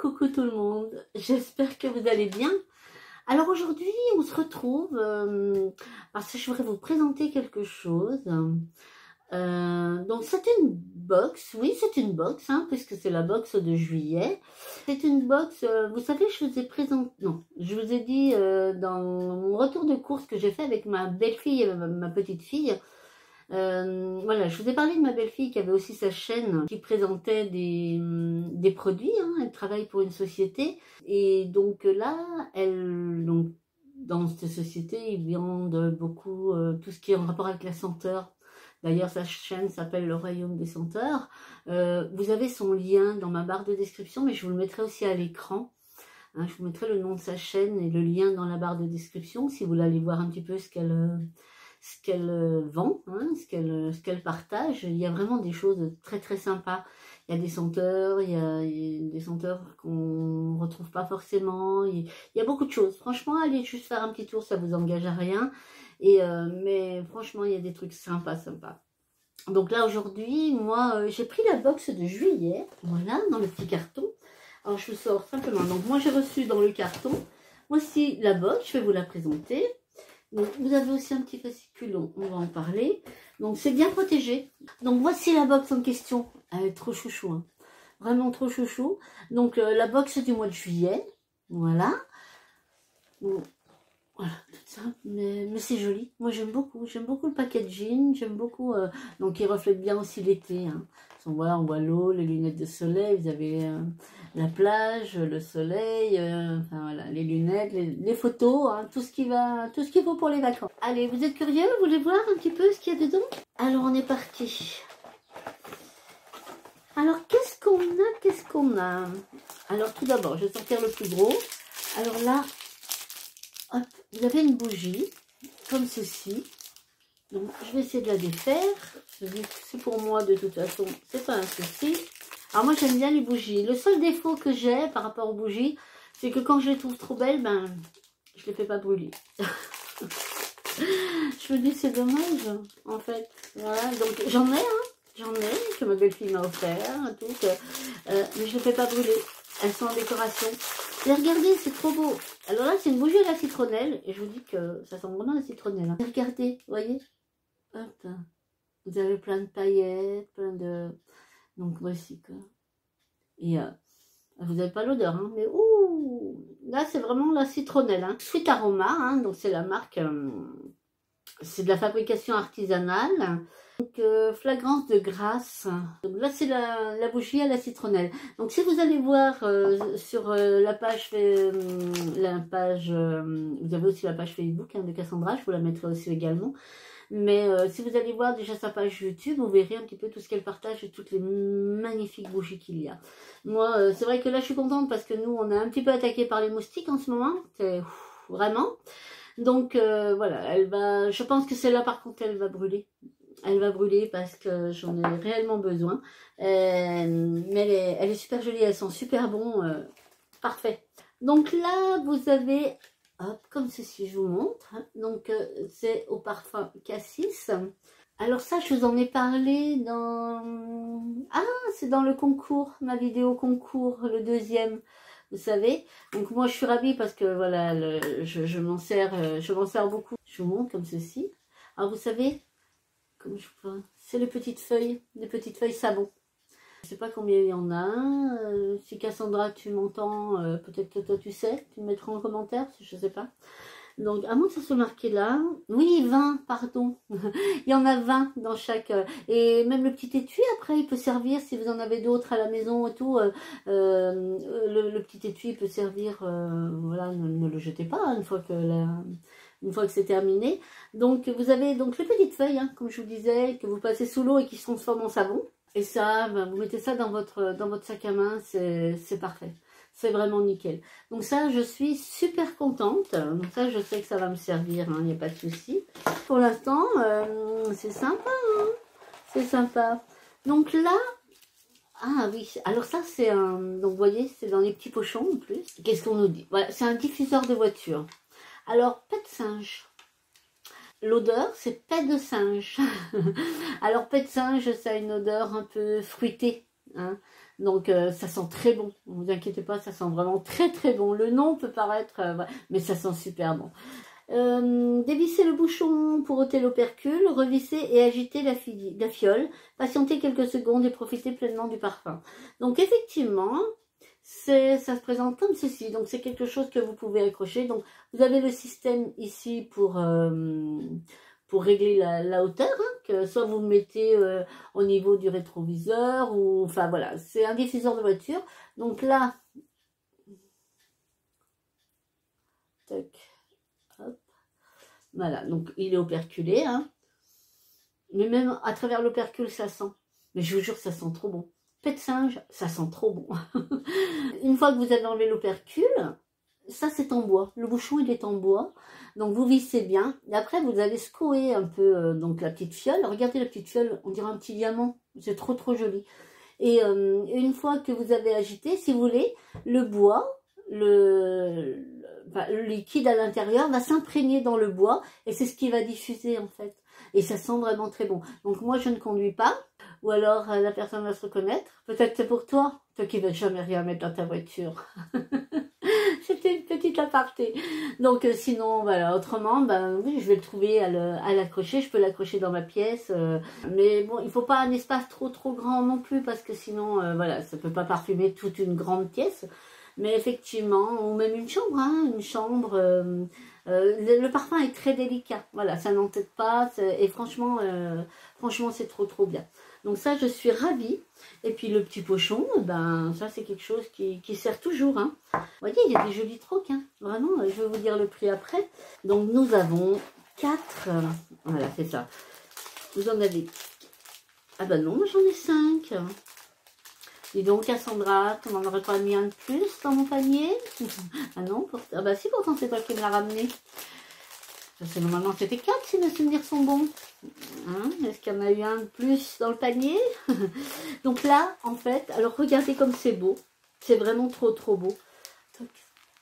Coucou tout le monde, j'espère que vous allez bien. Alors aujourd'hui, on se retrouve parce que je voudrais vous présenter quelque chose. Donc c'est une box, oui c'est une box, hein, puisque c'est la box de juillet. C'est une box, vous savez, je vous ai présenté, non, je vous ai dit dans mon retour de course que j'ai fait avec ma belle-fille et ma petite fille. Voilà, je vous ai parlé de ma belle-fille qui avait aussi sa chaîne qui présentait des produits, hein. Elle travaille pour une société et donc là, donc, dans cette société, ils vendent beaucoup tout ce qui est en rapport avec la senteur. D'ailleurs, sa chaîne s'appelle Le Royaume des Senteurs. Vous avez son lien dans ma barre de description, mais je vous le mettrai aussi à l'écran. Hein, je vous mettrai le nom de sa chaîne et le lien dans la barre de description si vous voulez aller voir un petit peu ce qu'elle vend, hein, ce qu'elle partage. Il y a vraiment des choses très très sympas. Il y a des senteurs, il y a des senteurs qu'on ne retrouve pas forcément. Il y a beaucoup de choses. Franchement, allez juste faire un petit tour, ça vous engage à rien. Mais franchement, il y a des trucs sympas. Donc là, aujourd'hui, moi, j'ai pris la box de juillet, voilà, dans le petit carton. Alors, je vous sors simplement. Donc, moi, j'ai reçu dans le carton, voici la box, je vais vous la présenter. Donc, vous avez aussi un petit fascicule, on va en parler. Donc, c'est bien protégé. Donc, voici la box en question. Elle est trop chouchou, hein. Vraiment trop chouchou. Donc, la box du mois de juillet. Voilà. Bon, voilà, tout ça. Mais c'est joli. Moi, j'aime beaucoup. J'aime beaucoup le packaging. J'aime beaucoup. Donc, il reflète bien aussi l'été, hein. Donc, voilà, on voit l'eau, les lunettes de soleil. Vous avez la plage, le soleil, enfin voilà, les lunettes, les photos, hein, tout ce qu'il faut pour les vacances. Allez, vous êtes curieux? Vous voulez voir un petit peu ce qu'il y a dedans? Alors, on est parti. Alors, qu'est-ce qu'on a? Alors, tout d'abord, je vais sortir le plus gros. Alors là, hop, vous avez une bougie, comme ceci. Donc, je vais essayer de la défaire. C'est pour moi, de toute façon, c'est pas un souci. Alors, moi, j'aime bien les bougies. Le seul défaut que j'ai par rapport aux bougies, c'est que quand je les trouve trop belles, ben, je les fais pas brûler. Je me dis, c'est dommage, en fait. Voilà, donc j'en ai, hein. J'en ai, que ma belle-fille m'a offert, tout, mais je ne les fais pas brûler. Elles sont en décoration. Et regardez, c'est trop beau. Alors là, c'est une bougie à la citronnelle. Et je vous dis que ça sent vraiment la citronnelle, hein. Regardez, vous voyez? Hop. Vous avez plein de paillettes, plein de... Donc voici, quoi. Et vous n'avez pas l'odeur, hein, mais ouh, là, c'est vraiment la citronnelle, hein. Sweet Aroma, hein, donc c'est la marque... c'est de la fabrication artisanale. Donc, flagrance de grâce. Donc là, c'est la bougie à la citronnelle. Donc, si vous allez voir sur la page, vous avez aussi la page Facebook, hein, de Cassandra, je vous la mettrai aussi également. Mais si vous allez voir déjà sa page YouTube, vous verrez un petit peu tout ce qu'elle partage et toutes les magnifiques bougies qu'il y a. Moi, c'est vrai que là, je suis contente parce que nous, on est un petit peu attaqué par les moustiques en ce moment. C'est vraiment... Donc voilà, je pense que celle-là par contre elle va brûler. Elle va brûler parce que j'en ai réellement besoin. Mais elle est super jolie, elles sont super bon, parfait. Donc là vous avez, hop, comme ceci, je vous montre. Donc c'est au parfum Cassis. Alors ça, je vous en ai parlé dans... Ah, c'est dans le concours, ma vidéo concours, le deuxième. Vous savez, donc moi je suis ravie parce que voilà, je m'en sers beaucoup. Je vous montre comme ceci. Alors vous savez, comme je vois, c'est les petites feuilles savon. Je ne sais pas combien il y en a. Si Cassandra, tu m'entends, peut-être que toi tu sais, tu me mettras en commentaire, je ne sais pas. Donc, à moins que ça soit marqué là. Oui, 20, pardon. Il y en a 20 dans chaque... et même le petit étui, après, il peut servir, si vous en avez d'autres à la maison et tout, le petit étui peut servir, voilà, ne le jetez pas, hein, une fois que c'est terminé. Donc, vous avez donc les petites feuilles, hein, comme je vous disais, que vous passez sous l'eau et qui se transforment en savon. Et ça, ben, vous mettez ça dans votre sac à main, c'est parfait. C'est vraiment nickel. Donc ça, je suis super contente. Donc ça, je sais que ça va me servir, il n'y a pas de souci. Pour l'instant, c'est sympa, hein, c'est sympa. Donc là, ah oui, alors ça, c'est un... Donc vous voyez, c'est dans les petits pochons en plus. Qu'est-ce qu'on nous dit? Voilà, c'est un diffuseur de voiture. Alors, pet de singe. L'odeur, c'est pet de singe. Alors, pet de singe, ça a une odeur un peu fruitée, hein. Donc ça sent très bon, ne vous inquiétez pas, ça sent vraiment très très bon. Le nom peut paraître, ouais, mais ça sent super bon. Dévissez le bouchon pour ôter l'opercule, revissez et agitez la fiole, patientez quelques secondes et profitez pleinement du parfum. Donc effectivement, ça se présente comme ceci, donc c'est quelque chose que vous pouvez accrocher. Donc vous avez le système ici pour régler la hauteur, hein, que soit vous le mettez au niveau du rétroviseur, ou enfin voilà, c'est un diffuseur de voiture. Donc là, tac. Hop. Voilà, donc il est operculé, hein. Mais même à travers l'opercule, ça sent. Mais je vous jure, ça sent trop bon. Pet de singe, ça sent trop bon. Une fois que vous avez enlevé l'opercule, ça c'est en bois. Le bouchon, il est en bois. Donc vous vissez bien. Et après, vous allez secouer un peu donc la petite fiole. Regardez la petite fiole, on dirait un petit diamant. C'est trop trop joli. Et une fois que vous avez agité, si vous voulez, le bois, le liquide à l'intérieur va s'imprégner dans le bois et c'est ce qui va diffuser en fait. Et ça sent vraiment très bon. Donc moi je ne conduis pas, ou alors la personne va se reconnaître. Peut-être c'est pour toi qui ne veux jamais rien mettre dans ta voiture. C'était une petite aparté. Donc sinon, voilà, autrement, ben oui, je vais le trouver à l'accrocher. Je peux l'accrocher dans ma pièce. Mais bon, il ne faut pas un espace trop grand non plus, parce que sinon, voilà, ça ne peut pas parfumer toute une grande pièce. Mais effectivement, ou même une chambre, hein, une chambre, le parfum est très délicat. Voilà, ça n'entête pas, et franchement, c'est trop bien. Donc ça, je suis ravie. Et puis le petit pochon, ben ça c'est quelque chose qui sert toujours. Hein. Vous voyez, il y a des jolis trocs, hein. Vraiment, je vais vous dire le prix après. Donc nous avons 4, voilà, c'est ça. Vous en avez, ah ben non, moi j'en ai 5. Dis donc, Cassandra, tu m'en aurais pas mis un de plus dans mon panier? Ah non, ah bah si, pourtant c'est toi qui me l'as ramené. Normalement c'était 4 si mes souvenirs sont bons. Hein, est-ce qu'il y en a eu un de plus dans le panier? Donc là, en fait, alors regardez comme c'est beau. C'est vraiment trop beau. Donc,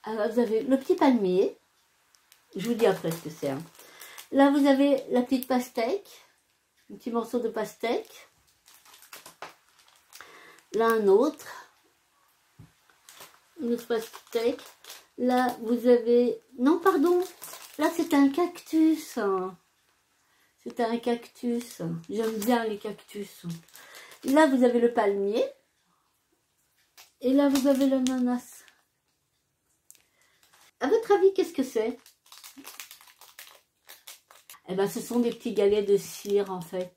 alors vous avez le petit palmier. Je vous dis après ce que c'est. Hein. Là, vous avez la petite pastèque. Un petit morceau de pastèque. Là, un autre. Une autre pastèque. Là, vous avez... Non, pardon. Là, c'est un cactus. C'est un cactus. J'aime bien les cactus. Là, vous avez le palmier. Et là, vous avez l'ananas. À votre avis, qu'est-ce que c'est? Eh bien, ce sont des petits galets de cire, en fait.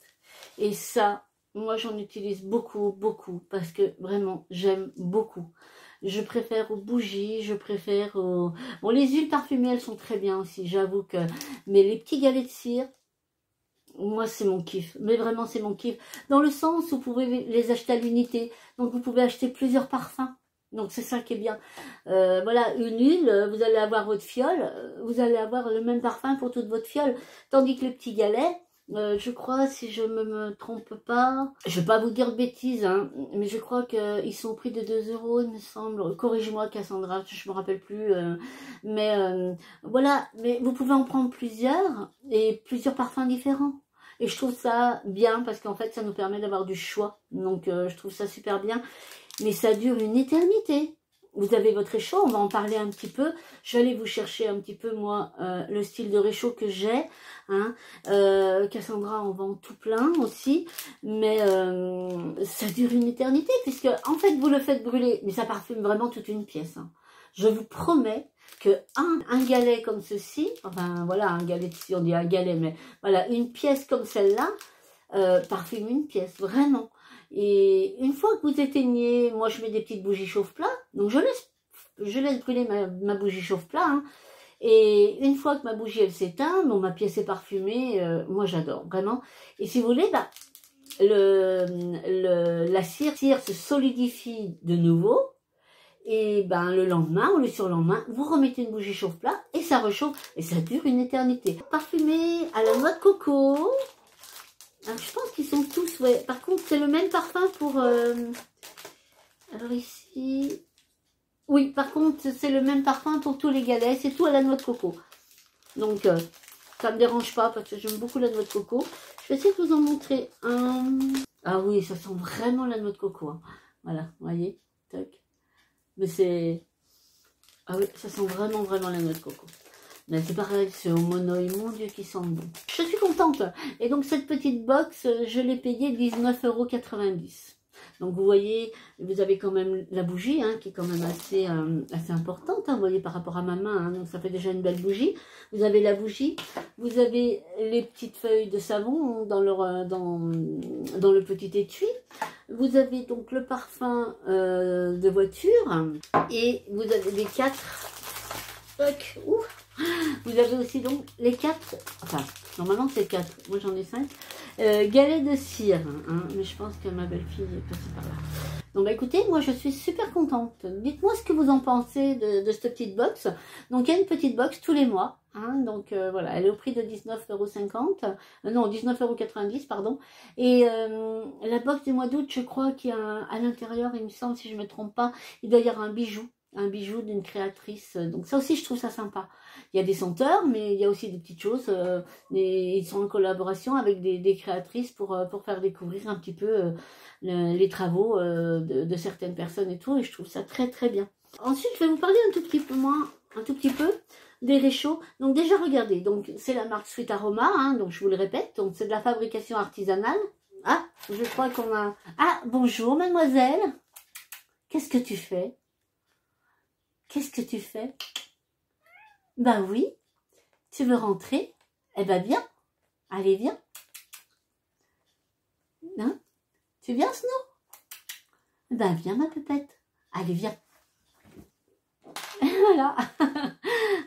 Et ça, moi, j'en utilise beaucoup, parce que vraiment, j'aime beaucoup. Je préfère aux bougies, je préfère aux... Bon, les huiles parfumées, elles sont très bien aussi, j'avoue que... Mais les petits galets de cire, moi, c'est mon kiff. Mais vraiment, c'est mon kiff. Dans le sens où vous pouvez les acheter à l'unité. Donc, vous pouvez acheter plusieurs parfums. Donc, c'est ça qui est bien. Voilà, une huile, vous allez avoir votre fiole. Vous allez avoir le même parfum pour toute votre fiole. Tandis que les petits galets... je crois, si je ne me trompe pas, je ne vais pas vous dire de bêtises, hein, mais je crois qu'ils sont au prix de 2 €, il me semble. Corrige-moi, Cassandra, je ne me rappelle plus. Mais voilà, mais vous pouvez en prendre plusieurs et plusieurs parfums différents. Et je trouve ça bien parce qu'en fait, ça nous permet d'avoir du choix. Donc, je trouve ça super bien. Mais ça dure une éternité. Vous avez votre réchaud, on va en parler un petit peu. Je vais aller vous chercher un petit peu, moi, le style de réchaud que j'ai. Hein. Cassandra en vend tout plein aussi. Mais ça dure une éternité, puisque, en fait, vous le faites brûler. Mais ça parfume vraiment toute une pièce. Hein. Je vous promets que un galet comme ceci, enfin, voilà, un galet, si on dit un galet, mais voilà, une pièce comme celle-là, parfume une pièce, vraiment. Et une fois que vous éteignez, moi je mets des petites bougies chauffe-plat, donc je laisse brûler ma bougie chauffe-plat, hein, et une fois que ma bougie elle s'éteint, bon, ma pièce est parfumée, moi j'adore, vraiment. Et si vous voulez, bah, la cire se solidifie de nouveau, et ben le lendemain ou le surlendemain, vous remettez une bougie chauffe-plat, et ça réchauffe, et ça dure une éternité. Parfumé à la noix de coco. Alors, je pense qu'ils sont tous, ouais. Par contre, c'est le même parfum pour... Alors ici... Oui, par contre, c'est le même parfum pour tous les galets. C'est tout à la noix de coco. Donc, ça ne me dérange pas parce que j'aime beaucoup la noix de coco. Je vais essayer de vous en montrer un. Ah oui, ça sent vraiment la noix de coco. Hein. Voilà, vous voyez, toc. Mais c'est... Ah oui, ça sent vraiment, vraiment la noix de coco. Mais c'est pareil, c'est au monoï, mon Dieu, qui sent bon. Je suis contente. Et donc, cette petite box, je l'ai payée 19,90 €. Donc, vous voyez, vous avez quand même la bougie, hein, qui est quand même assez, assez importante, hein, vous voyez, par rapport à ma main. Hein, donc, ça fait déjà une belle bougie. Vous avez la bougie. Vous avez les petites feuilles de savon dans le petit étui. Vous avez donc le parfum de voiture. Et vous avez les 4... Ouf. Vous avez aussi donc les 4, enfin normalement c'est 4, moi j'en ai 5, galets de cire, hein, mais je pense que ma belle-fille est passée par là. Donc bah, écoutez, moi je suis super contente. Dites-moi ce que vous en pensez de cette petite box. Donc il y a une petite box tous les mois, hein, donc voilà, elle est au prix de 19,50 €, non 19,90 € pardon. Et la box du mois d'août, je crois qu'il y a à l'intérieur, il me semble, si je ne me trompe pas, il doit y avoir un bijou d'une créatrice. Donc ça aussi, je trouve ça sympa. Il y a des senteurs, mais il y a aussi des petites choses. Ils sont en collaboration avec des créatrices pour faire découvrir un petit peu les travaux de certaines personnes et tout. Et je trouve ça très très bien. Ensuite, je vais vous parler un tout petit peu des réchauds. Donc déjà, regardez. Donc c'est la marque Sweet Aroma. Hein, donc je vous le répète. Donc c'est de la fabrication artisanale. Ah, je crois qu'on a... Ah, bonjour mademoiselle. Qu'est-ce que tu fais? Qu'est-ce que tu fais? Ben oui, tu veux rentrer? Eh ben viens, allez viens. Hein? Tu viens Snow? Ben viens ma pépette, allez viens. Voilà,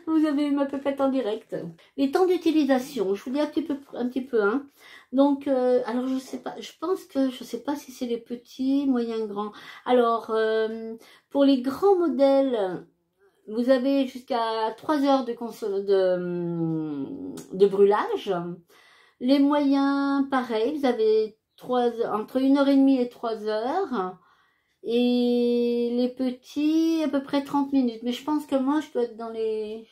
vous avez ma pépette en direct. Les temps d'utilisation, je vous dis un petit peu, hein. Donc, alors je sais pas, je sais pas si c'est les petits, moyens, grands. Alors, pour les grands modèles, vous avez jusqu'à 3 heures de brûlage. Les moyens, pareil, vous avez entre 1h30 et 3 heures. Et les petits, à peu près 30 minutes. Mais je pense que moi, je dois être dans les...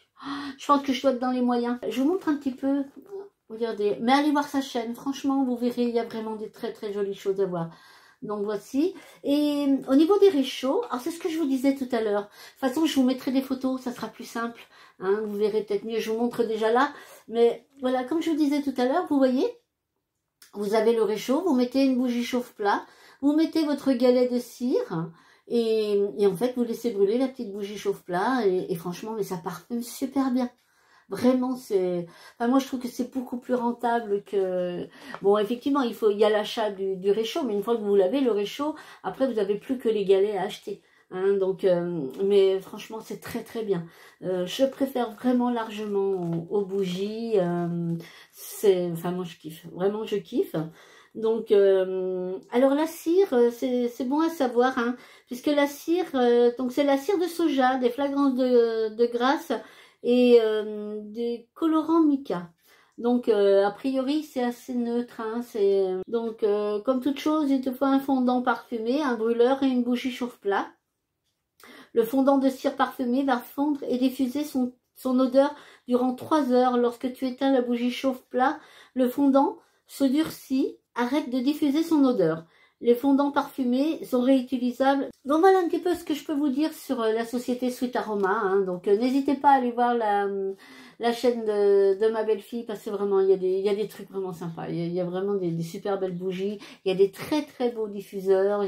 Je pense que je dois être dans les moyens. Je vous montre un petit peu. Regardez. Mais allez voir sa chaîne. Franchement, vous verrez, il y a vraiment des très très jolies choses à voir. Donc voici. Et au niveau des réchauds, alors c'est ce que je vous disais tout à l'heure. De toute façon, je vous mettrai des photos, ça sera plus simple. Hein, vous verrez peut-être mieux, je vous montre déjà là. Mais voilà, comme je vous disais tout à l'heure, vous voyez, vous avez le réchaud, vous mettez une bougie chauffe-plat, vous mettez votre galet de cire et en fait, vous laissez brûler la petite bougie chauffe-plat et franchement, mais ça parfume super bien. Vraiment, c'est... Enfin, moi, je trouve que c'est beaucoup plus rentable que... Bon, effectivement, il y a l'achat du réchaud, mais une fois que vous l'avez, le réchaud, après, vous n'avez plus que les galets à acheter. Hein, donc, mais franchement, c'est très, très bien. Je préfère vraiment largement aux bougies. Enfin, moi, je kiffe. Vraiment, je kiffe. Donc, alors la cire, c'est bon à savoir, hein, puisque la cire, donc c'est la cire de soja, des flagrances de grasse et des colorants mica. Donc, a priori, c'est assez neutre. Hein, donc, comme toute chose, il te faut un fondant parfumé, un brûleur et une bougie chauffe-plat. Le fondant de cire parfumée va fondre et diffuser son odeur durant 3 heures. Lorsque tu éteins la bougie chauffe-plat, le fondant se durcit, arrête de diffuser son odeur. Les fondants parfumés sont réutilisables. Donc voilà un petit peu ce que je peux vous dire sur la société Sweet Aroma. Hein. Donc n'hésitez pas à aller voir la chaîne de ma belle-fille parce que vraiment il y a des trucs vraiment sympas. Il y a vraiment des super belles bougies. Il y a des très très beaux diffuseurs.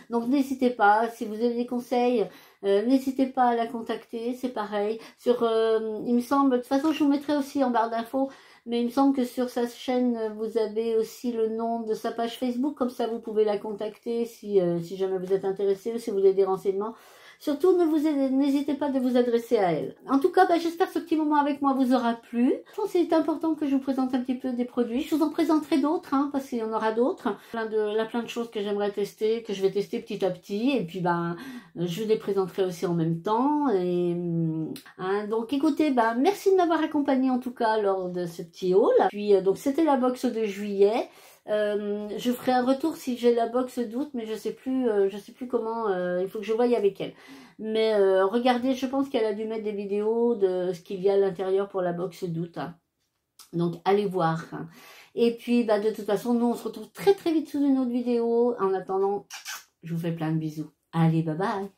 Donc n'hésitez pas, si vous avez des conseils, n'hésitez pas à la contacter. C'est pareil. Il me semble, de toute façon je vous mettrai aussi en barre d'infos. Mais il me semble que sur sa chaîne, vous avez aussi le nom de sa page Facebook. Comme ça, vous pouvez la contacter si jamais vous êtes intéressé ou si vous avez des renseignements. Surtout, n'hésitez pas de vous adresser à elle. En tout cas, j'espère que ce petit moment avec moi vous aura plu. Je pense que c'est important que je vous présente un petit peu des produits. Je vous en présenterai d'autres, hein, parce qu'il y en aura d'autres. Plein de choses que j'aimerais tester, que je vais tester petit à petit. Et puis, je les présenterai aussi en même temps. Et, hein, donc, écoutez, merci de m'avoir accompagné en tout cas lors de ce petit haul. Puis, donc, c'était la box de juillet. Je ferai un retour si j'ai la box d'août, mais je sais plus comment. Il faut que je voie avec elle. Mais regardez, je pense qu'elle a dû mettre des vidéos de ce qu'il y a à l'intérieur pour la box d'août. Hein. Donc allez voir. Et puis de toute façon, nous on se retrouve très très vite sous une autre vidéo. En attendant, Je vous fais plein de bisous. Allez, bye bye.